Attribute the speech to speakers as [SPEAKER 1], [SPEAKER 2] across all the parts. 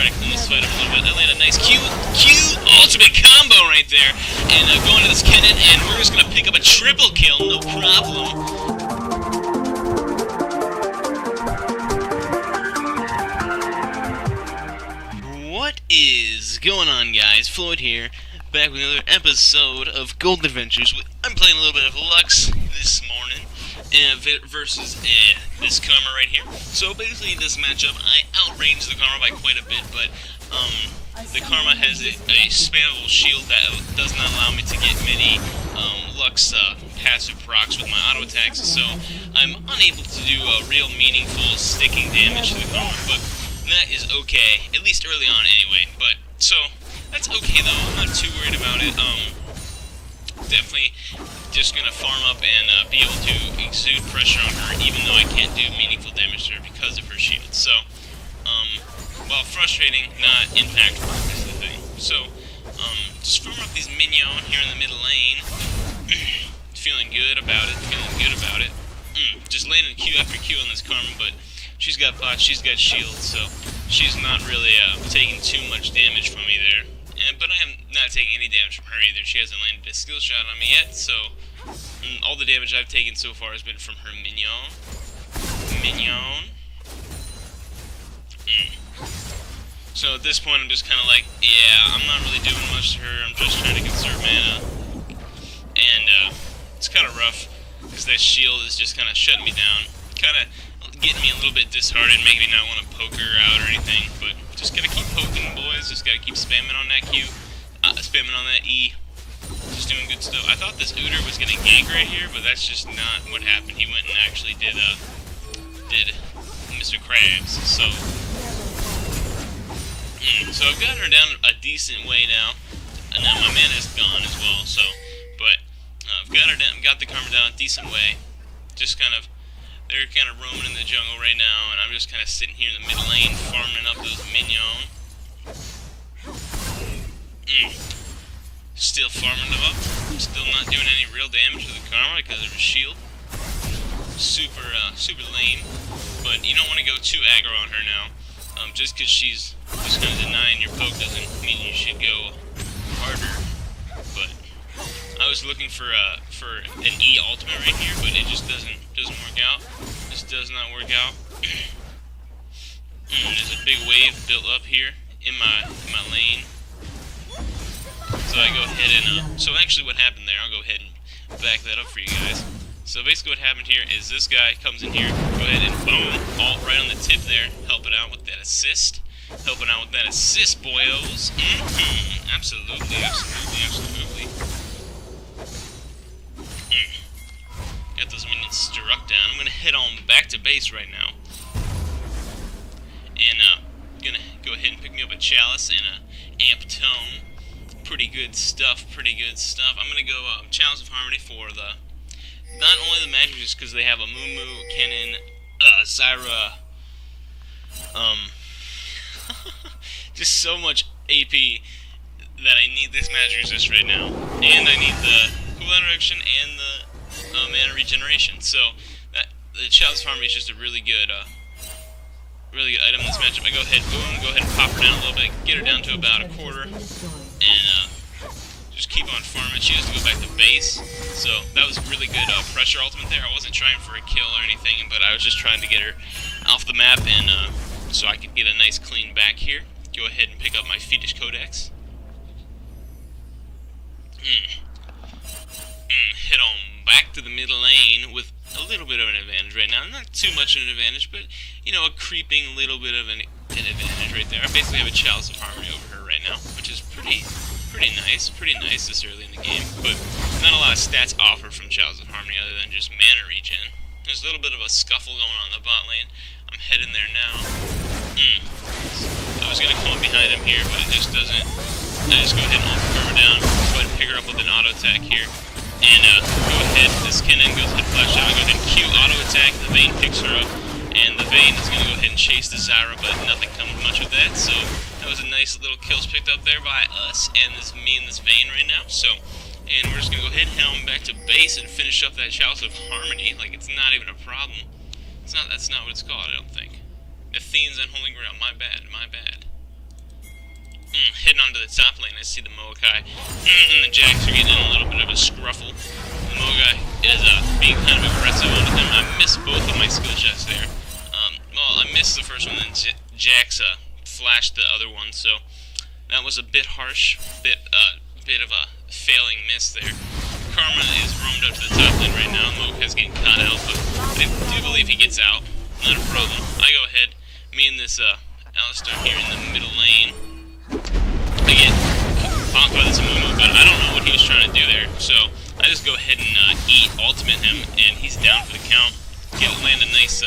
[SPEAKER 1] try to clean this fight up a little bit. I land a nice Q ultimate combo right there. And going to this Kennen, and we're just going to pick up a triple kill, no problem. What is going on, guys? Floyd here, back with another episode of Gold Adventures. I'm playing a little bit of Lux this morning versus this Karma right here. So basically in this matchup, I outranged the Karma by quite a bit, but the Karma has a spammable shield that does not allow me to get many Lux passive procs with my auto attacks, so I'm unable to do real meaningful sticking damage to the Karma, but that is okay, at least early on anyway. But so that's okay though. I'm not too worried about it. Definitely just gonna farm up and be able to exude pressure on her, even though I can't do meaningful damage to her because of her shield. So, while frustrating, not impactful is the thing. So, just farm up these minions here in the middle lane. Feeling good about it. Just landing Q after Q on this Karma, but she's got pots, she's got shields, so she's not really taking too much damage from me there. But I am not taking any damage from her either. She hasn't landed a skill shot on me yet, so all the damage I've taken so far has been from her minion. So at this point I'm just kind of like, yeah, I'm not really doing much to her, I'm just trying to conserve mana. And it's kind of rough, because that shield is just kind of shutting me down. Kind of getting me a little bit disheartened, making me not want to poke her out or anything, but just gotta keep poking, boys. Just gotta keep spamming on that Q, spamming on that E. Just doing good stuff. I thought this Uter was gonna gank right here, but that's just not what happened. He went and actually did Mr. Krabs. So I've got her down a decent way now, and now my mana is gone as well. So, but I've got her down, got the Karma down a decent way. Just kind of. They're kind of roaming in the jungle right now, and I'm just kind of sitting here in the mid lane, farming up those minions. Still farming them up. Still not doing any real damage to the Karma because of her shield. Super lame. But you don't want to go too aggro on her now. Just because she's just kind of denying your poke doesn't mean you should go harder. But I was looking for an E ultimate right here, but it just doesn't work out. This does not work out. There's a big wave built up here in my lane. So I go ahead and so actually what happened there, I'll go ahead and back that up for you guys. So basically what happened here is this guy comes in here, go ahead and boom, ult right on the tip there, helping out with that assist. Helping out with that assist, boyos. Absolutely. Got those minions struck down. I'm gonna head on back to base right now, and gonna go ahead and pick me up a chalice and a amp tome. Pretty good stuff. I'm gonna go Chalice of Harmony for not only the magic, because they have a Mumu, Kennen, Zyra, just so much AP that I need this magic resist right now, and I need the cooldown reduction and the mana regeneration. So the Chalice Farm is just a really good item in this matchup. I go ahead and pop her down a little bit, get her down to about a quarter, and just keep on farming. She has to go back to base. So that was a really good pressure ultimate there. I wasn't trying for a kill or anything, but I was just trying to get her off the map, and so I could get a nice clean back here. Go ahead and pick up my Fetish Codex. Head on back to the middle lane with a little bit of an advantage right now. Not too much of an advantage, but, you know, a creeping little bit of an advantage right there. I basically have a Chalice of Harmony over her right now, which is pretty nice this early in the game. But not a lot of stats offered from Chalice of Harmony other than just mana regen. There's a little bit of a scuffle going on in the bot lane. I'm heading there now. I was going to come up behind him here, but it just doesn't. I just go ahead and ult her down, go ahead and pick her up with an auto attack here. And go ahead, this Kennen goes ahead and flash out, go ahead and Q auto attack, the Vayne picks her up, and the Vayne is going to go ahead and chase the Zyra, but nothing comes much of that, so that was a nice little kills picked up there by us, and me and this Vayne right now, so, and we're just going to go ahead and head on back to base and finish up that Chalice of Harmony, like it's not even a problem. That's not what it's called, I don't think. Athene's Unholy Grail, my bad. heading onto the top lane. I see the Moakai and the Jax are getting in a little bit of a scruffle. The Moakai is being kind of aggressive onto them. I missed both of my skill shots there. Well, I missed the first one, then Jax flashed the other one, so that was a bit harsh, bit of a failing miss there. Karma is roamed up to the top lane right now. Moakai's getting caught out, but I do believe he gets out. Not a problem. I go ahead, me and this Alistar here in the middle lane. I get popped by this Amumu, but I don't know what he was trying to do there, so I just go ahead and ultimate him, and he's down for the count. Land a nice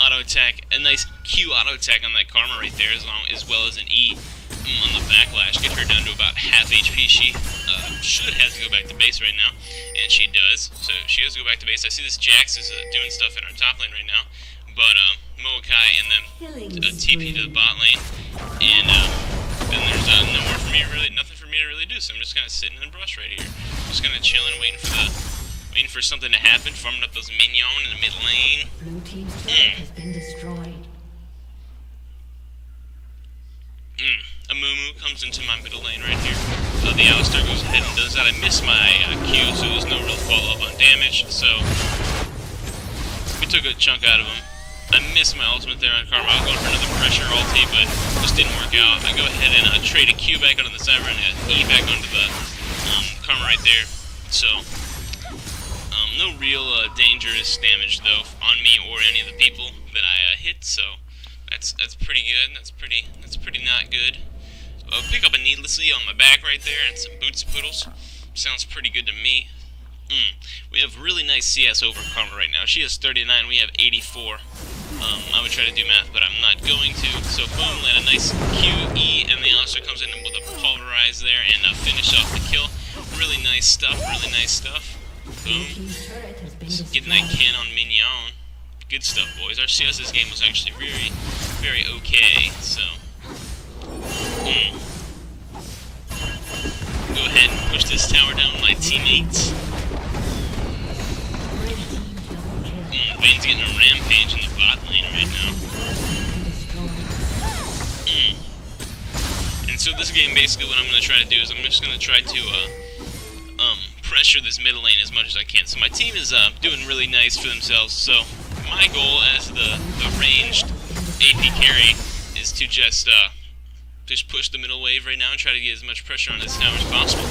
[SPEAKER 1] auto attack, a nice Q auto attack on that Karma right there, as well as an E on the backlash. Get her down to about half HP. She should have to go back to base right now, and she does. So she has to go back to base. I see this Jax is doing stuff in our top lane right now, but Moakai and then TP to the bot lane, and then there's nothing for me to really do. So I'm just kind of sitting in the brush right here, just kind of chilling, waiting for something to happen, farming up those minions in the mid lane.
[SPEAKER 2] Blue team's turret has been destroyed.
[SPEAKER 1] Amumu comes into my middle lane right here. The Alistar goes ahead and does that. I miss my Q, so there's no real follow-up on damage, so we took a chunk out of him. I missed my ultimate there on Karma. I was going for another pressure ulti, but just didn't work out. I go ahead and trade a Q back onto the Cyber and an E back onto the Karma right there. So no real dangerous damage though on me or any of the people that I hit. So that's pretty good. That's pretty not good. Pick up a needlessly on my back right there and some boots poodles. Sounds pretty good to me. We have really nice CS over Karma right now. She has 39, we have 84. I would try to do math, but I'm not going to. So boom, land a nice QE, and the Alistar comes in with a pulverize there and finish off the kill. Really nice stuff, really nice stuff. Boom. Getting that can on Mignon. Good stuff, boys. Our CS this game was actually very, very okay, so go ahead and push this tower down with my teammates. Vayne's getting a rampage in the bot lane right now. And so this game, basically what I'm going to try to do is I'm just going to try to pressure this middle lane as much as I can. So my team is doing really nice for themselves, so my goal as the ranged AP carry is to just push the middle wave right now and try to get as much pressure on this tower as possible.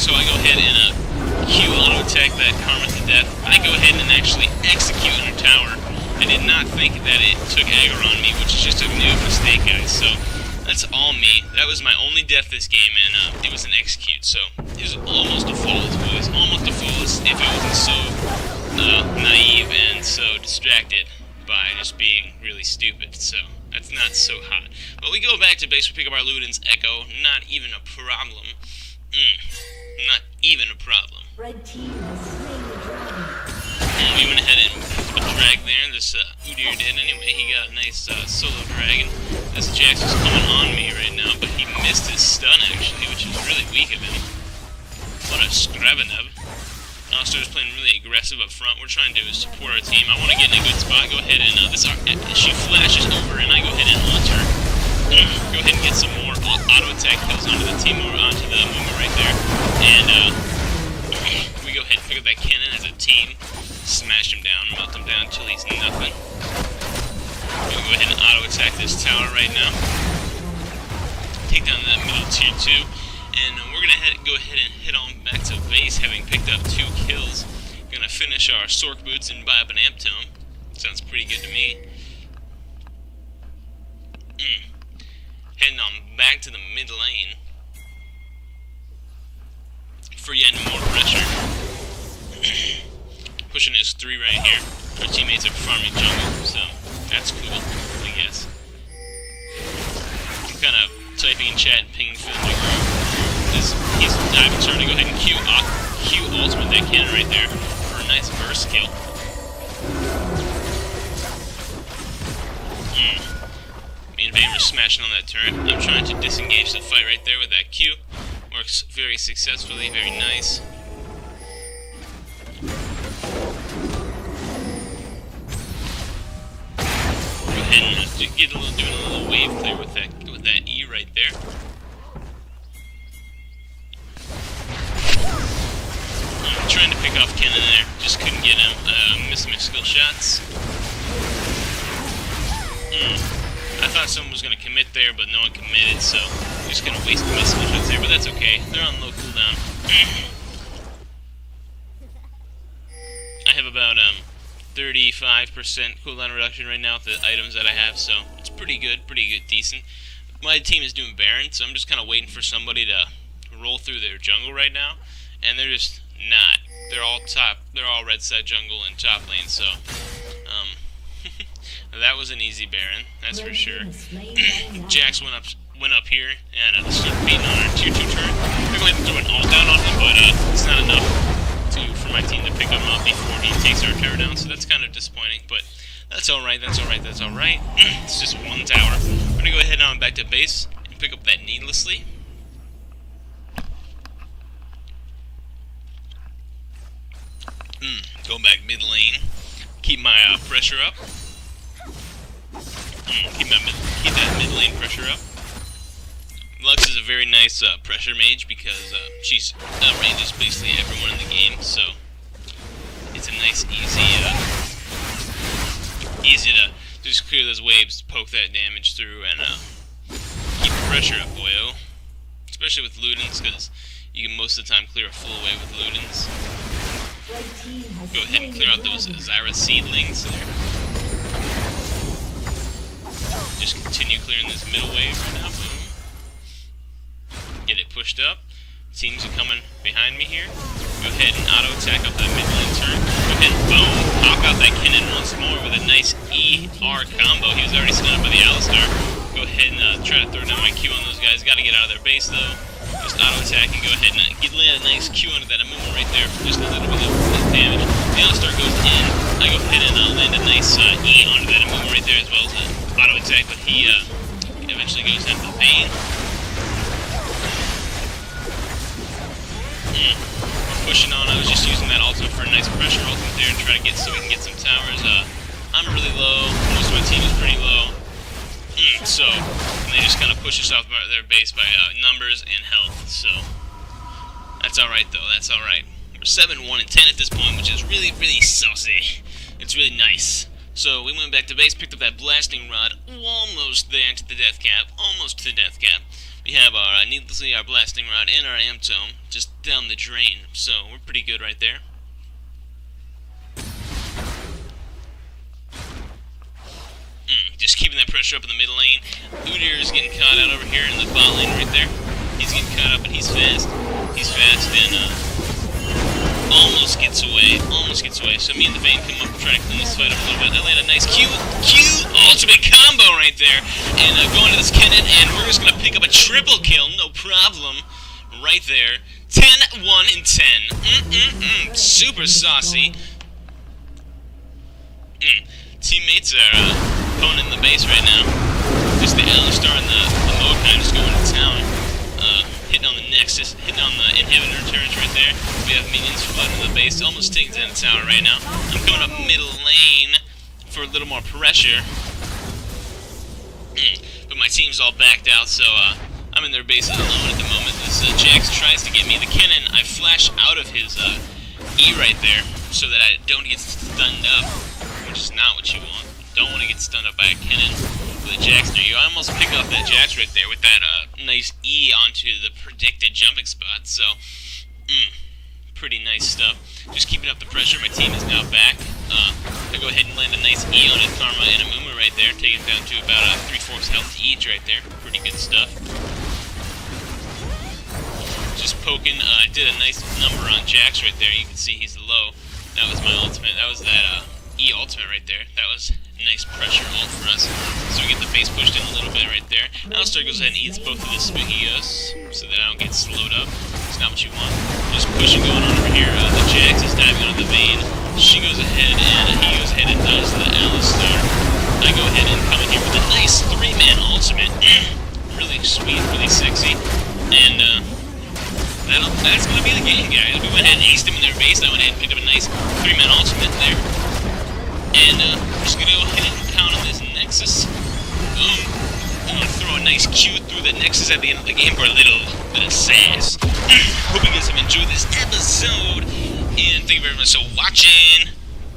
[SPEAKER 1] So I go ahead and Q auto attack that Karma to death. I go ahead and actually execute on her tower. I did not think that it took aggro on me, which is just a new mistake, guys. So that's all me. That was my only death this game, and it was an execute. So it was almost a flawless, boys. Almost a flawless if it wasn't so naive and so distracted by just being really stupid. So that's not so hot. But we go back to base, we pick up our Luden's Echo. Not even a problem. Not even a problem.
[SPEAKER 2] Red team has slain the dragon.
[SPEAKER 1] And we went ahead and put a drag there. This Udyr did anyway. He got a nice solo dragon. This Jax was coming on me right now, but he missed his stun actually, which is really weak of him. What a Scraveneb. Alistar is playing really aggressive up front. We're trying to support our team. I want to get in a good spot. Go ahead and she flashes over, and I go ahead and launch her. Go ahead and get some more auto attack kills onto the team or onto the Mumu right there. And we go ahead and pick up that cannon as a team. Smash him down, melt him down until he's nothing. We're gonna go ahead and auto attack this tower right now. Take down that middle tier 2. And we're gonna go ahead and head on back to base, having picked up 2 kills. Gonna finish our Sork boots and buy up an amp tome. Sounds pretty good to me. Heading on back to the mid lane for yet more pressure. Pushing his 3 right here. Our teammates are farming jungle, so that's cool, I guess. I'm kind of typing in chat and pinging Phil in the group. He's diving, trying to go ahead and Q ultimate that cannon right there for a nice burst kill. Me and Vayne were smashing on that turret. I'm trying to disengage the fight right there with that Q. Works very successfully, very nice. Go ahead and doing a little wave clear with that E right there. I'm trying to pick off Kennen there, just couldn't get him. Missed my skill shots. I thought someone was gonna commit there, but no one committed, so I'm just gonna waste my skill shots there. But that's okay. They're on low cooldown. I have about 35% cooldown reduction right now with the items that I have, so it's pretty good, decent. My team is doing Baron, so I'm just kind of waiting for somebody to roll through their jungle right now, and they're just not. They're all red side jungle and top lane, so that was an easy Baron, that's for sure. Jax went up here and started beating on our tier 2 turret. I'm going to throw an ult down on him, but it's not enough for my team to pick him up before he takes our tower down, so that's kind of disappointing, but that's alright. It's just one tower. I'm going to go ahead now and back to base and pick up that needlessly. Go back mid lane. Keep my pressure up. Keep that mid lane pressure up. Lux is a very nice pressure mage because she's ranges basically everyone in the game, so it's a nice, easy to just clear those waves, poke that damage through, and keep the pressure up, boyo. Especially with Ludens, because you can most of the time clear a full wave with Ludens. Go ahead and clear out those Zyra seedlings there. Just continue clearing this middle wave right now. Boom. Get it pushed up. Teams are coming behind me here. Go ahead and auto attack up that mid lane turn. Go ahead and boom. Pop out that Kennen once more with a nice ER combo. He was already stunned by the Alistar. Go ahead and try to throw down my Q on those guys. Gotta get out of their base though. Just auto attack and go ahead and land a nice Q onto that Amumu right there for just a little bit of damage. The Alistar goes in. I go ahead and land a nice E onto that Amumu right there as well to auto attack, but he eventually goes into the Vayne. Pushing on, I was just using that ultimate for a nice pressure ultimate there and try to get so we can get some towers. I'm really low, most of my team is pretty low. So, they just kind of push us off their base by numbers and health, so that's alright though, that's alright. We're 7, 1, and 10 at this point, which is really, really saucy. It's really nice. So, we went back to base, picked up that blasting rod, almost there to the death cap, almost to the death cap. We have our, needlessly, our blasting rod and our amp tome just down the drain, so we're pretty good right there. Just keeping that pressure up in the mid lane. Udyr is getting caught out over here in the bot lane right there. He's getting caught up, but he's fast. He's fast and almost gets away. So me and the Vayne come up and try to clean this fight up a little bit. I land a nice Q ultimate combo right there. And go into this Kennen, and we're just going to pick up a triple kill, no problem. Right there. 10, 1, and 10. Super saucy. Teammates are going in the base right now. Just the Alistar and the Mokai just going to town. Hitting on the Nexus, hitting on the inhibitor turrets right there. We have minions flooding the base, almost taking down the tower right now. I'm coming up middle lane for a little more pressure. But my team's all backed out, so I'm in their base alone at the moment. This Jax tries to get me the Kennen. I flash out of his E right there so that I don't get stunned up, which is not what you want. Don't want to get stunned up by a Kennen with a Jax near you. I almost pick up that Jax right there with that nice E onto the predicted jumping spot, so pretty nice stuff. Just keeping up the pressure. My team is now back. I go ahead and land a nice E on it, Karma and Amumu right there, taking it down to about 3/4 health each right there. Pretty good stuff. Just poking. I did a nice number on Jax right there. You can see he's low. That was my ultimate. That was that E ultimate right there. That was nice pressure ult for us. So we get the base pushed in a little bit right there. Alistar goes ahead and eats both of the Spookios so that I don't get slowed up. It's not what you want. Just pushing going on over here. The Jax is diving on the Vayne. She goes ahead and he goes ahead and dies to the Alistar. I go ahead and come in here with a nice 3-man ultimate. Really sweet, really sexy. And that's going to be the game, guys. We went ahead and aced them in their base. I went ahead and picked up a nice 3-man ultimate there. And we're just going to go ahead and count on this Nexus. I'm gonna throw a nice Q through the Nexus at the end of the game for a little bit of sass. Hope you guys have enjoyed this episode, and thank you very much for watching.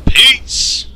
[SPEAKER 1] Peace!